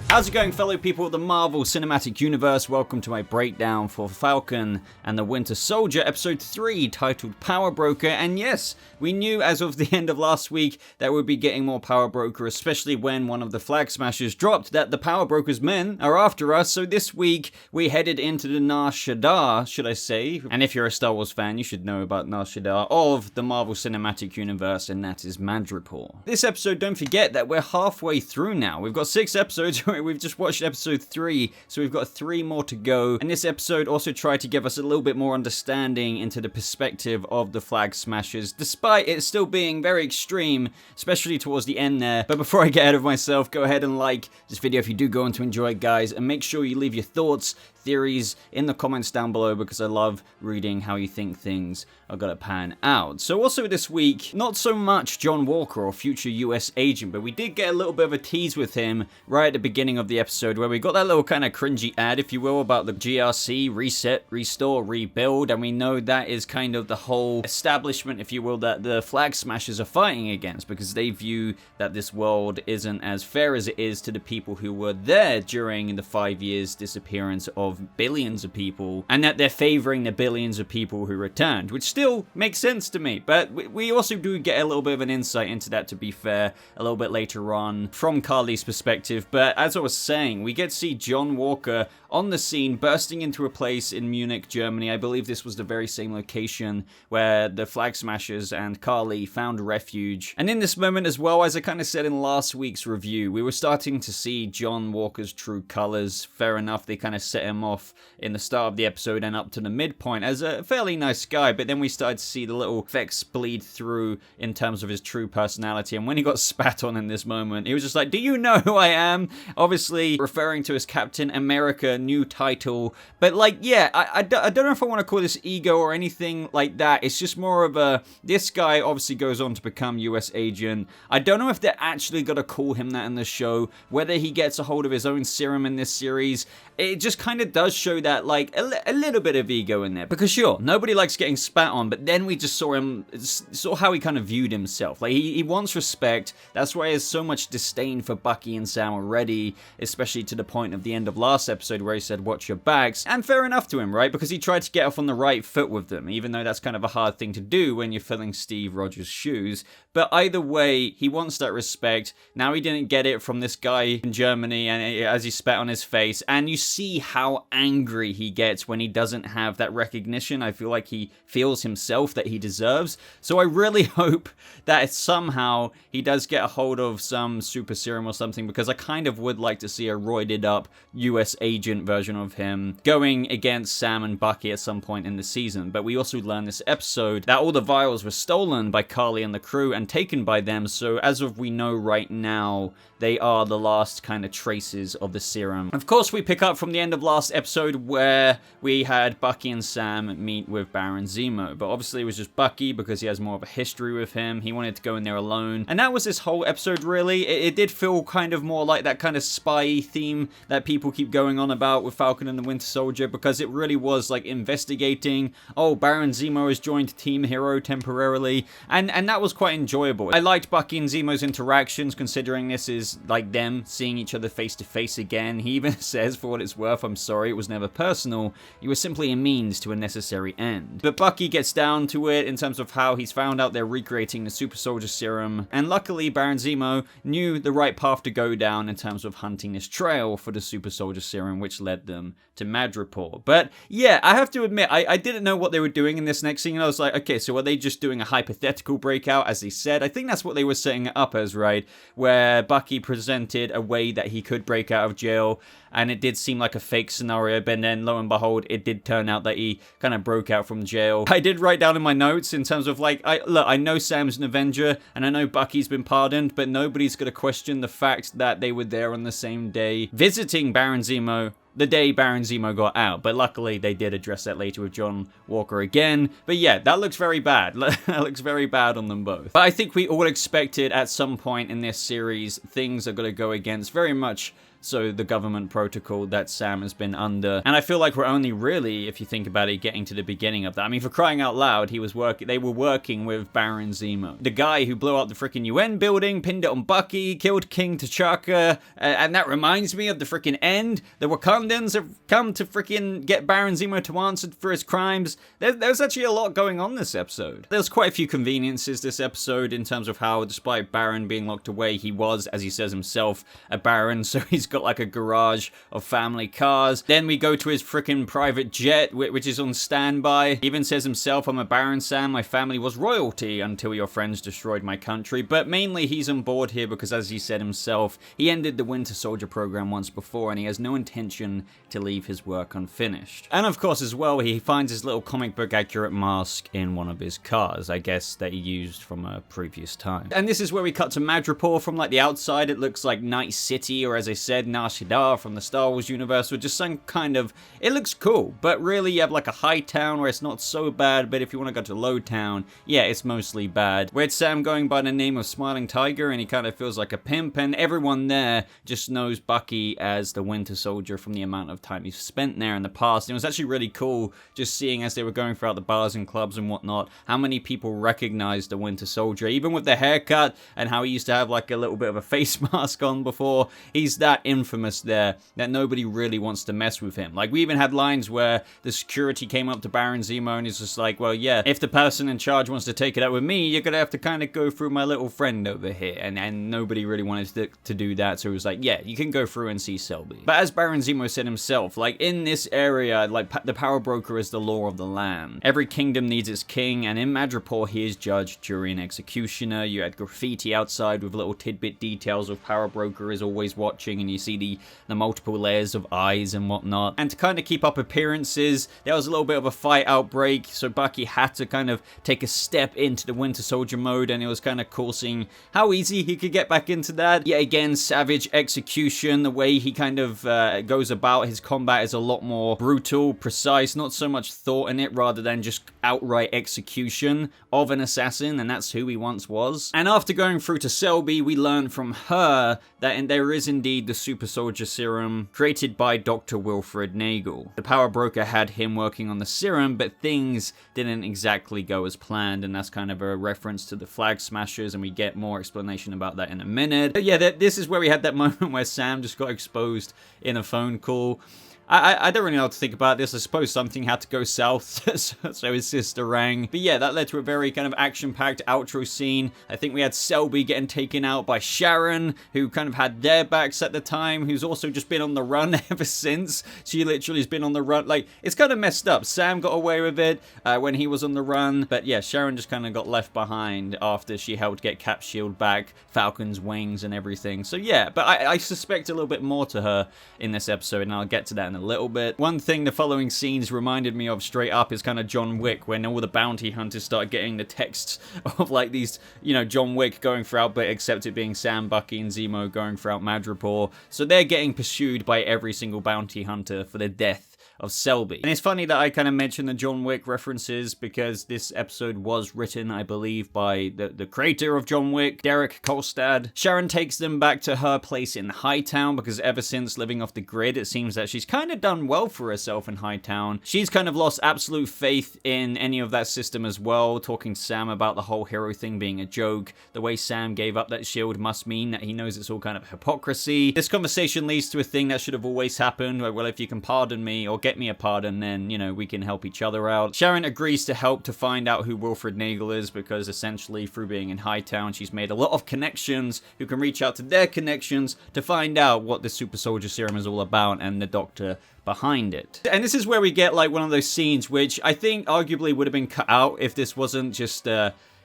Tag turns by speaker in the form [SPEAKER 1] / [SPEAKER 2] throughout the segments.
[SPEAKER 1] How's it going, fellow people of the Marvel Cinematic Universe? Welcome to my breakdown for Falcon and the Winter Soldier, episode 3, titled Power Broker. And yes, we knew as of the end of last week that we'd be getting more Power Broker, especially when one of the Flagsmashers dropped that the Power Broker's men are after us. So this week, we headed into the Nar Shaddaa, should I say. And if you're a Star Wars fan, you should know about Nar Shaddaa of the Marvel Cinematic Universe, and that is Madrapore. This episode, don't forget that we're halfway through now. We've got 6 episodes. We've just watched episode 3, so we've got 3 more to go. And this episode also tried to give us a little bit more understanding into the perspective of the Flagsmashers, despite it still being very extreme, especially towards the end there. But before I get ahead of myself, go ahead and like this video if you do go on to enjoy it, guys, and make sure you leave your thoughts, theories in the comments down below, because I love reading how you think things are gonna pan out. So also this week, not so much John Walker or future US agent, but we did get a little bit of a tease with him right at the beginning of the episode, where we got that little kind of cringy ad, if you will, about the GRC, reset, restore, rebuild, and we know that is kind of the whole establishment, if you will, that the Flagsmashers are fighting against, because they view that this world isn't as fair as it is to the people who were there during the 5 years disappearance of billions of people, and that they're favoring the billions of people who returned, which still makes sense to me. But we also do get a little bit of an insight into that, to be fair, a little bit later on from Carly's perspective. But as I was saying, we get to see John Walker on the scene, bursting into a place in Munich, Germany. I believe this was the very same location where the Flagsmashers and Carly found refuge. And in this moment as well, as I kind of said in last week's review, we were starting to see John Walker's true colors. Fair enough, they kind of set him off in the start of the episode and up to the midpoint as a fairly nice guy, but then we started to see the little effects bleed through in terms of his true personality. And when he got spat on in this moment, he was just like, "Do you know who I am?" Obviously referring to his Captain America new title. But like, yeah, I don't know if I want to call this ego or anything like that. It's just more of a, this guy obviously goes on to become US agent. I don't know if they're actually going to call him that in the show, whether he gets a hold of his own serum in this series. It just kind of does show that, like, a little bit of ego in there. Because sure, nobody likes getting spat on, but then we just saw how he kind of viewed himself. Like, he wants respect. That's why he has so much disdain for Bucky and Sam already, especially to the point of the end of last episode where he said, "Watch your backs." And fair enough to him, right? Because he tried to get off on the right foot with them, even though that's kind of a hard thing to do when you're filling Steve Rogers' shoes. But either way, he wants that respect. Now he didn't get it from this guy in Germany, and as he spat on his face, and you see how angry he gets when he doesn't have that recognition. I feel like he feels himself that he deserves. So I really hope that somehow he does get a hold of some super serum or something, because I kind of would like to see a roided up US agent version of him going against Sam and Bucky at some point in the season. But we also learned this episode that all the vials were stolen by Carly and the crew and taken by them. So as of we know right now, they are the last kind of traces of the serum. Of course, we pick up from the end of last episode where we had Bucky and Sam meet with Baron Zemo. But obviously it was just Bucky because he has more of a history with him. He wanted to go in there alone. And that was this whole episode, really. It did feel kind of more like that kind of spy theme that people keep going on about with Falcon and the Winter Soldier, because it really was like investigating, oh, Baron Zemo has joined Team Hero temporarily. And that was quite enjoyable. I liked Bucky and Zemo's interactions, considering this is like them seeing each other face to face again. He even says, for what it's worth, "I'm sorry, it was never personal. It was simply a means to a necessary end." But Bucky gets down to it in terms of how he's found out they're recreating the super soldier serum. And luckily, Baron Zemo knew the right path to go down in terms of hunting this trail for the super soldier serum, which led them to Madrapore. But yeah, I have to admit, I didn't know what they were doing in this next scene. I was like, okay, so are they just doing a hypothetical breakout, as they said? I think that's what they were setting it up as, right? Where Bucky presented a way that he could break out of jail, and it did seem like a fake scenario, but then lo and behold, it did turn out that he kind of broke out from jail. I did write down in my notes in terms of like, I know Sam's an Avenger, and I know Bucky's been pardoned, but nobody's going to question the fact that they were there on the same day visiting Baron Zemo the day Baron Zemo got out. But luckily, they did address that later with John Walker again. But yeah, that looks very bad. That looks very bad on them both. But I think we all expected at some point in this series, things are going to go against very much so the government protocol that Sam has been under. And I feel like we're only really, if you think about it, getting to the beginning of that. I mean, for crying out loud, they were working with Baron Zemo, the guy who blew up the freaking UN building, pinned it on Bucky, killed King T'Chaka, and that reminds me of the freaking end. The Wakandans have come to freaking get Baron Zemo to answer for his crimes. There's actually a lot going on this episode. There's quite a few conveniences this episode in terms of how, despite Baron being locked away, he was, as he says himself, a Baron, so he's got like a garage of family cars. Then we go to his freaking private jet, which is on standby. He even says himself, I'm a Baron, Sam, my family was royalty until your friends destroyed my country. But mainly he's on board here because, as he said himself, he ended the Winter Soldier program once before and he has no intention to leave his work unfinished. And of course as well, he finds his little comic book accurate mask in one of his cars, I guess that he used from a previous time. And this is where we cut to Madrapore. From like the outside it looks like Night City, or as I said, Nar Shaddaa from the Star Wars universe, with just some kind of, it looks cool, but really you have like a high town where it's not so bad, but if you want to go to low town, yeah, it's mostly bad. Where's Sam going by the name of Smiling Tiger, and he kind of feels like a pimp, and everyone there just knows Bucky as the Winter Soldier from the amount of time he's spent there in the past. And it was actually really cool just seeing, as they were going throughout the bars and clubs and whatnot, how many people recognized the Winter Soldier, even with the haircut and how he used to have like a little bit of a face mask on before. He's that infamous there that nobody really wants to mess with him. Like, we even had lines where the security came up to Baron Zemo and he's just like, well, yeah, if the person in charge wants to take it out with me, you're gonna have to kind of go through my little friend over here. And nobody really wanted to do that, so he was like, yeah, you can go through and see Selby. But as Baron Zemo said himself, like, in this area, like, the power broker is the law of the land. Every kingdom needs its king, and in Madrapore, he is judge, jury, and executioner. You had graffiti outside with little tidbit details of power broker is always watching, and you see the multiple layers of eyes and whatnot. And to kind of keep up appearances, there was a little bit of a fight outbreak, so Bucky had to kind of take a step into the Winter Soldier mode, and it was kind of cool seeing how easy he could get back into that. Yet again, savage execution. The way he kind of goes about his combat is a lot more brutal, precise, not so much thought in it, rather than just outright execution of an assassin, and that's who he once was. And after going through to Selby, we learn from her that there is indeed the super soldier serum created by Dr. Wilfred Nagel. The power broker had him working on the serum, but things didn't exactly go as planned, and that's kind of a reference to the Flagsmashers, and we get more explanation about that in a minute. But yeah, this is where we had that moment where Sam just got exposed in a phone call. I don't really know how to think about this. I suppose something had to go south, so his sister rang. But yeah, that led to a very kind of action-packed outro scene. I think we had Selby getting taken out by Sharon, who kind of had their backs at the time, who's also just been on the run ever since. She literally has been on the run. Like, it's kind of messed up. Sam got away with it when he was on the run. But yeah, Sharon just kind of got left behind after she helped get Cap Shield back, Falcon's wings and everything. So yeah, but I suspect a little bit more to her in this episode, and I'll get to that in a little bit. One thing the following scenes reminded me of straight up is kind of John Wick, when all the bounty hunters started getting the texts of like these, you know, John Wick going throughout, but except it being Sam, Bucky, and Zemo going throughout Madrapore. So they're getting pursued by every single bounty hunter for the death of Selby. And it's funny that I kind of mentioned the John Wick references because this episode was written, I believe, by the creator of John Wick, Derek Kolstad. Sharon takes them back to her place in Hightown because ever since living off the grid, it seems that she's kind of done well for herself in Hightown. She's kind of lost absolute faith in any of that system as well, talking to Sam about the whole hero thing being a joke. The way Sam gave up that shield must mean that he knows it's all kind of hypocrisy. This conversation leads to a thing that should have always happened, where, well, if you can pardon me or get me a pardon, then, you know, we can help each other out. Sharon agrees to help to find out who Wilfred Nagel is because essentially through being in Hightown, she's made a lot of connections who can reach out to their connections to find out what the super soldier serum is all about and the doctor behind it. And this is where we get like one of those scenes which I think arguably would have been cut out if this wasn't just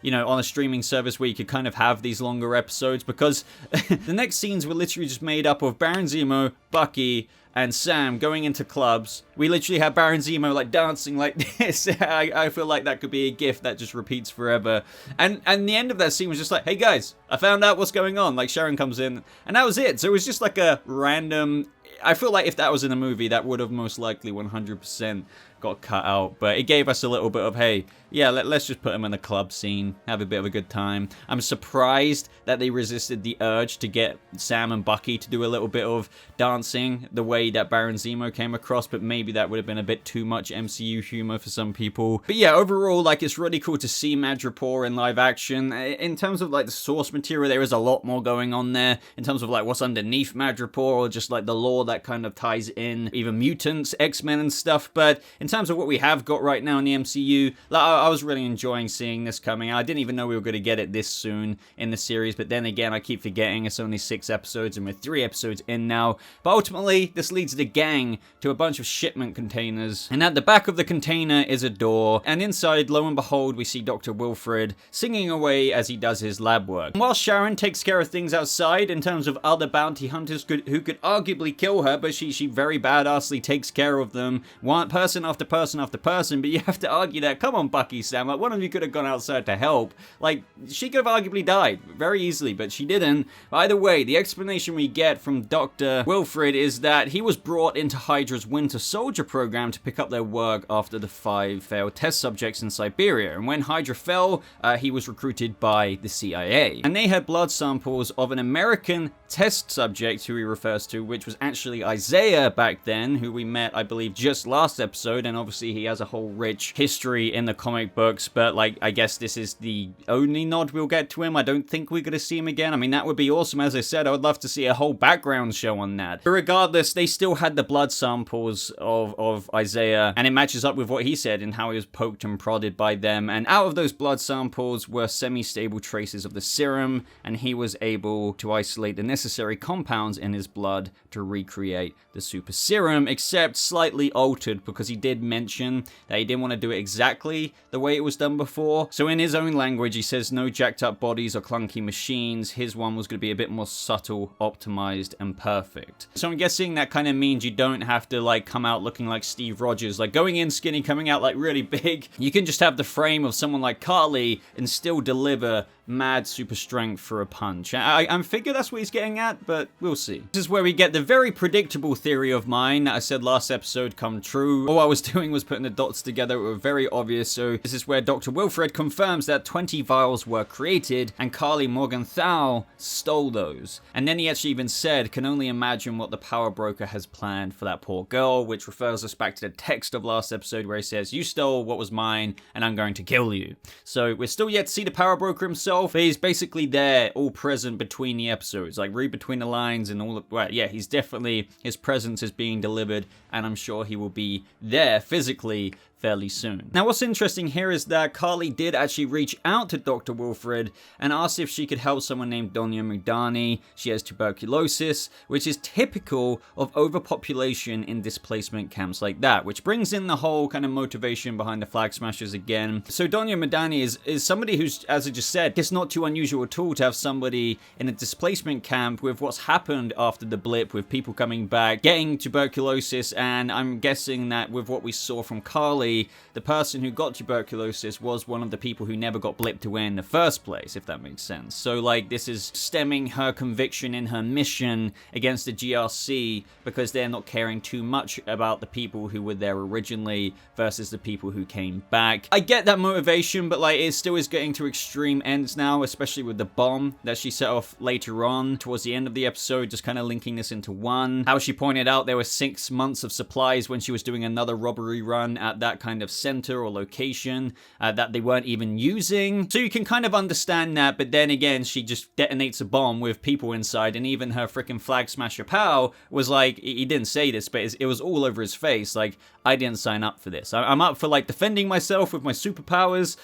[SPEAKER 1] you know, on a streaming service where you could kind of have these longer episodes, because the next scenes were literally just made up of Baron Zemo, Bucky, and Sam going into clubs. We literally have Baron Zemo like dancing like this. I feel like that could be a gif that just repeats forever. And the end of that scene was just like, hey guys, I found out what's going on. Like Sharon comes in, and that was it. So it was just like a random. I feel like if that was in a movie, that would have most likely 100% got cut out. But it gave us a little bit of, hey, yeah, let's just put him in the club scene, have a bit of a good time. I'm surprised that they resisted the urge to get Sam and Bucky to do a little bit of dancing the way that Baron Zemo came across, but maybe that would have been a bit too much MCU humor for some people. But yeah, overall, like, it's really cool to see Madrapore in live action. In terms of like the source material, there is a lot more going on there in terms of like what's underneath Madrapore, or just like the lore that kind of ties in even mutants, X-Men and stuff. But in terms of what we have got right now in the MCU, like, I was really enjoying seeing this coming. I didn't even know we were going to get it this soon in the series, but then again, I keep forgetting it's only 6 episodes and we're 3 episodes in now. But ultimately, this leads the gang to a bunch of shipment containers, and at the back of the container is a door, and inside, lo and behold, we see Dr. Wilfred singing away as he does his lab work. And while Sharon takes care of things outside in terms of other bounty hunters who could arguably kill her, but she very badassly takes care of them, one person after person after person. But you have to argue that, come on, Bucky, Sam, like, one of you could have gone outside to help. Like, she could have arguably died very easily, but she didn't. Either way, the explanation we get from Dr. Wilfred is that he was brought into Hydra's Winter Soldier program to pick up their work after the 5 failed test subjects in Siberia. And when Hydra fell, he was recruited by the CIA. And they had blood samples of an American test subject who he refers to, which was actually Isaiah back then, who we met, I believe, just last episode. And obviously he has a whole rich history in the comic books, but like, I guess this is the only nod we'll get to him. I don't think we're gonna see him again. I mean, that would be awesome. As I said, I would love to see a whole background show on that. But regardless, they still had the blood samples of Isaiah, and it matches up with what he said and how he was poked and prodded by them. And out of those blood samples were semi-stable traces of the serum, and he was able to isolate the necessary compounds in his blood to recreate the super serum, except slightly altered, because he did mention that he didn't want to do it exactly the way it was done before. So in his own language, he says no jacked up bodies or clunky machines. His one was going to be a bit more subtle, optimized, and perfect. So I'm guessing that kind of means you don't have to like come out looking like Steve Rogers, like going in skinny, coming out like really big. You can just have the frame of someone like Carly and still deliver mad super strength for a punch. I figure that's what he's getting at, but we'll see. This is where we get the very predictable theory of mine that I said last episode come true. All I was doing was putting the dots together. It were very obvious. So this is where Dr. Wilfred confirms that 20 vials were created and Carly Morgenthau stole those. And then he actually even said, can only imagine what the power broker has planned for that poor girl, which refers us back to the text of last episode where he says, you stole what was mine and I'm going to kill you. So we're still yet to see the power broker himself. But he's basically there, all present between the episodes, like read between the lines and all of, well, yeah, he's definitely, his presence is being delivered, and I'm sure he will be there physically fairly soon. Now, what's interesting here is that Carly did actually reach out to Dr. Wilfred and asked if she could help someone named Donya Mudani. She has tuberculosis, which is typical of overpopulation in displacement camps like that, which brings in the whole kind of motivation behind the Flagsmashers again. So Donya Mudani is somebody who's, as I just said, it's not too unusual at all to have somebody in a displacement camp with what's happened after the blip, with people coming back, getting tuberculosis, and I'm guessing that with what we saw from Carly, the person who got tuberculosis was one of the people who never got blipped away in the first place, if that makes sense. So, like, this is stemming her conviction in her mission against the GRC because they're not caring too much about the people who were there originally versus the people who came back. I get that motivation, but, like, it still is getting to extreme ends now, especially with the bomb that she set off later on towards the end of the episode, just kind of linking this into one. How she pointed out there were 6 months of supplies when she was doing another robbery run at that kind of center or location that they weren't even using. So you can kind of understand that, but then again, she just detonates a bomb with people inside, and even her freaking flag smasher pal was like, he didn't say this, but it was all over his face, like, I didn't sign up for this. I'm up for, like, defending myself with my superpowers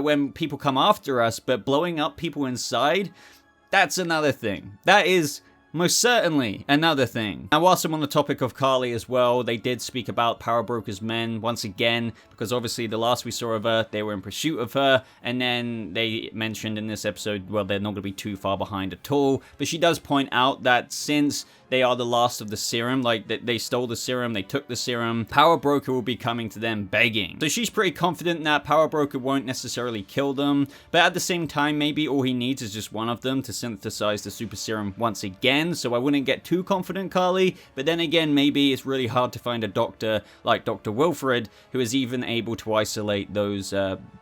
[SPEAKER 1] when people come after us, but blowing up people inside, that's another thing. That is most certainly another thing. Now, whilst I'm on the topic of Carly as well, they did speak about Power Broker's men once again, because obviously the last we saw of her, they were in pursuit of her, and then they mentioned in this episode, well, they're not going to be too far behind at all, but she does point out that since they are the last of the serum, like they stole the serum, they took the serum, Power Broker will be coming to them begging. So she's pretty confident that Power Broker won't necessarily kill them, but at the same time, maybe all he needs is just one of them to synthesize the super serum once again. end, so I wouldn't get too confident, Carly. But then again, maybe it's really hard to find a doctor like Dr. Wilfred who is even able to isolate those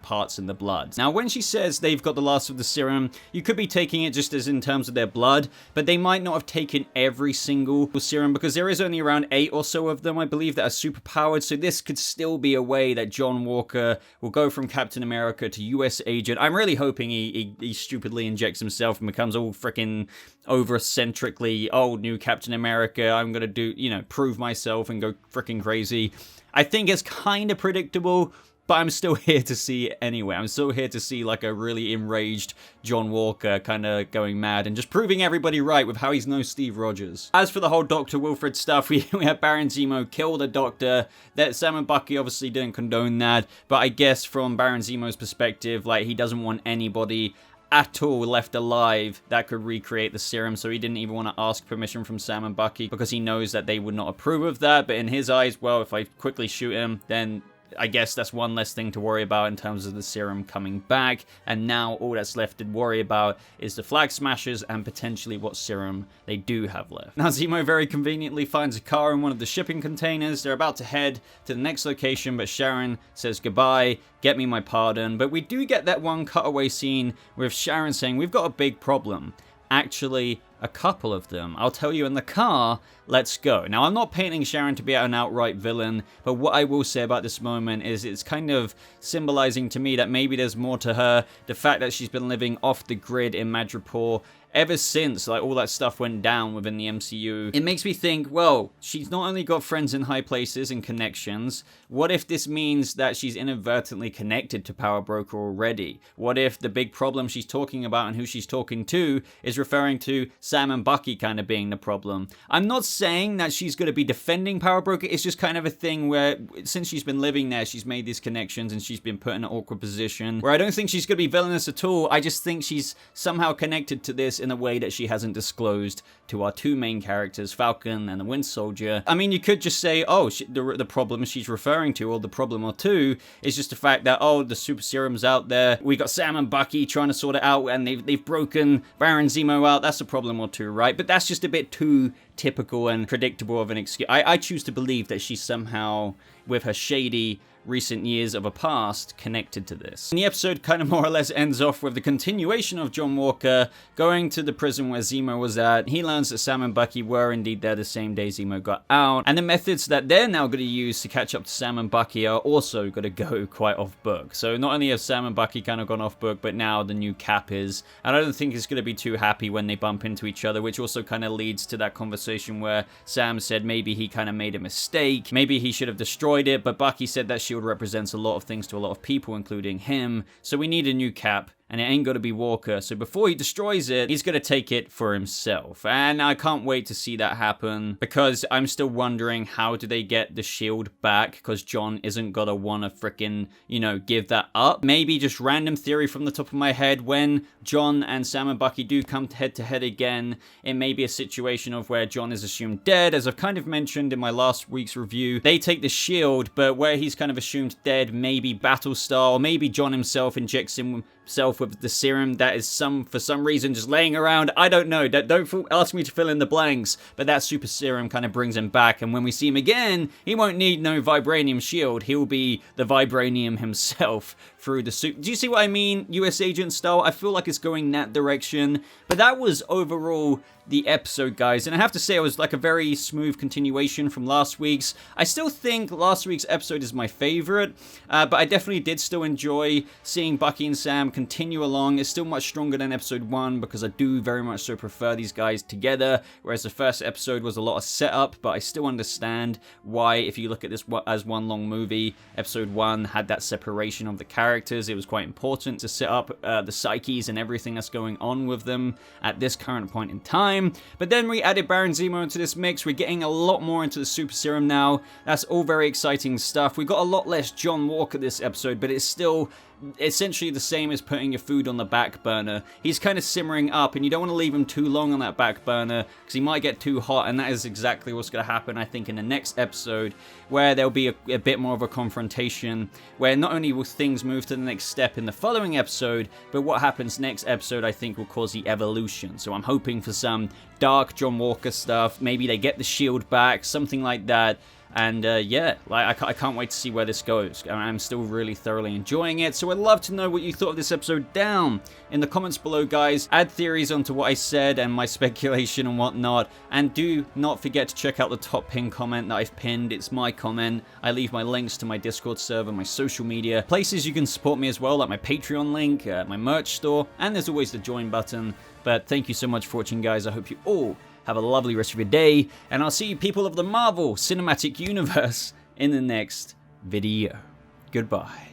[SPEAKER 1] parts in the blood. Now, when she says they've got the last of the serum, you could be taking it just as in terms of their blood, but they might not have taken every single serum because there is only around 8 or so of them, I believe, that are superpowered. So this could still be a way that John Walker will go from Captain America to US agent. I'm really hoping he stupidly injects himself and becomes all freaking over-centrically, oh, new Captain America, I'm gonna do, prove myself and go freaking crazy. I think it's kind of predictable, but I'm still here to see it anyway. I'm still here to see like a really enraged John Walker kind of going mad and just proving everybody right with how he's no Steve Rogers. As for the whole Dr. Wilfred stuff, we have Baron Zemo kill the Doctor. That Sam and Bucky obviously didn't condone that, but I guess from Baron Zemo's perspective, like, he doesn't want anybody at all left alive that could recreate the serum, so he didn't even want to ask permission from Sam and Bucky because he knows that they would not approve of that. But in his eyes, well, if I quickly shoot him, then I guess that's one less thing to worry about in terms of the serum coming back, and now all that's left to worry about is the Flagsmashers and potentially what serum they do have left. Now, Zemo very conveniently finds a car in one of the shipping containers. They're about to head to the next location, but Sharon says goodbye, get me my pardon. But we do get that one cutaway scene with Sharon saying, we've got a big problem. Actually, a couple of them. I'll tell you in the car, let's go. Now, I'm not painting Sharon to be an outright villain, but what I will say about this moment is it's kind of symbolizing to me that maybe there's more to her. The fact that she's been living off the grid in Madrapore ever since like all that stuff went down within the MCU. It makes me think, well, she's not only got friends in high places and connections, what if this means that she's inadvertently connected to Power Broker already? What if the big problem she's talking about and who she's talking to is referring to Sam and Bucky kind of being the problem? I'm not saying that she's going to be defending Power Broker, it's just kind of a thing where since she's been living there, she's made these connections and she's been put in an awkward position where I don't think she's going to be villainous at all. I just think she's somehow connected to this in a way that she hasn't disclosed to our two main characters, Falcon and the Winter Soldier. I mean, you could just say, oh, the problem she's referring to, or the problem or two, is just the fact that, oh, the super serum's out there, we got Sam and Bucky trying to sort it out, and they've broken Baron Zemo out. That's a problem or two, right? But that's just a bit too typical and predictable of an excuse. I choose to believe that she's somehow, with her shady recent years of a past, connected to this. And the episode kind of more or less ends off with the continuation of John Walker going to the prison where Zemo was at. He learns that Sam and Bucky were indeed there the same day Zemo got out, and the methods that they're now going to use to catch up to Sam and Bucky are also going to go quite off book. So not only have Sam and Bucky kind of gone off book, but now the new Cap is, and I don't think he's going to be too happy when they bump into each other, which also kind of leads to that conversation where Sam said maybe he kind of made a mistake, maybe he should have destroyed it, but Bucky said that shield represents a lot of things to a lot of people, including him, so we need a new Cap, and it ain't got to be Walker. So before he destroys it, he's going to take it for himself. And I can't wait to see that happen, because I'm still wondering how do they get the shield back, because John isn't going to want to frickin', give that up. Maybe just random theory from the top of my head, when John and Sam and Bucky do come head to head again, it may be a situation of where John is assumed dead. As I've kind of mentioned in my last week's review, they take the shield, but where he's kind of assumed dead, maybe Battlestar, or maybe John himself injects himself with the serum that is for some reason just laying around. I don't know. Don't ask me to fill in the blanks, but that super serum kind of brings him back, and when we see him again, he won't need no vibranium shield. He'll be the vibranium himself through the suit. Do you see what I mean? US agent style. I feel like it's going that direction, but that was overall the episode, guys, and I have to say it was like a very smooth continuation from last week's. I still think last week's episode is my favorite, but I definitely did still enjoy seeing Bucky and Sam continue along. It's still much stronger than episode 1, because I do very much so prefer these guys together, whereas the first episode was a lot of setup, but I still understand why, if you look at this as one long movie, episode 1 had that separation of the characters. It was quite important to set up the psyches and everything that's going on with them at this current point in time. But then we added Baron Zemo into this mix. We're getting a lot more into the super serum now. That's all very exciting stuff. We got a lot less John Walker this episode, but it's still essentially the same as putting your food on the back burner. He's kind of simmering up, and you don't want to leave him too long on that back burner because he might get too hot, and that is exactly what's going to happen, I think, in the next episode, where there'll be a bit more of a confrontation, where not only will things move to the next step in the following episode, but what happens next episode, I think, will cause the evolution. So I'm hoping for some dark John Walker stuff. Maybe they get the shield back, something like that. And yeah, like I can't wait to see where this goes. I'm still really thoroughly enjoying it. So I'd love to know what you thought of this episode down in the comments below, guys. Add theories onto what I said and my speculation and whatnot. And do not forget to check out the top pinned comment that I've pinned. It's my comment. I leave my links to my Discord server, my social media, places you can support me as well, like my Patreon link, my merch store, and there's always the join button. But thank you so much for watching, guys. I hope you all have a lovely rest of your day, and I'll see you people of the Marvel Cinematic Universe in the next video. Goodbye.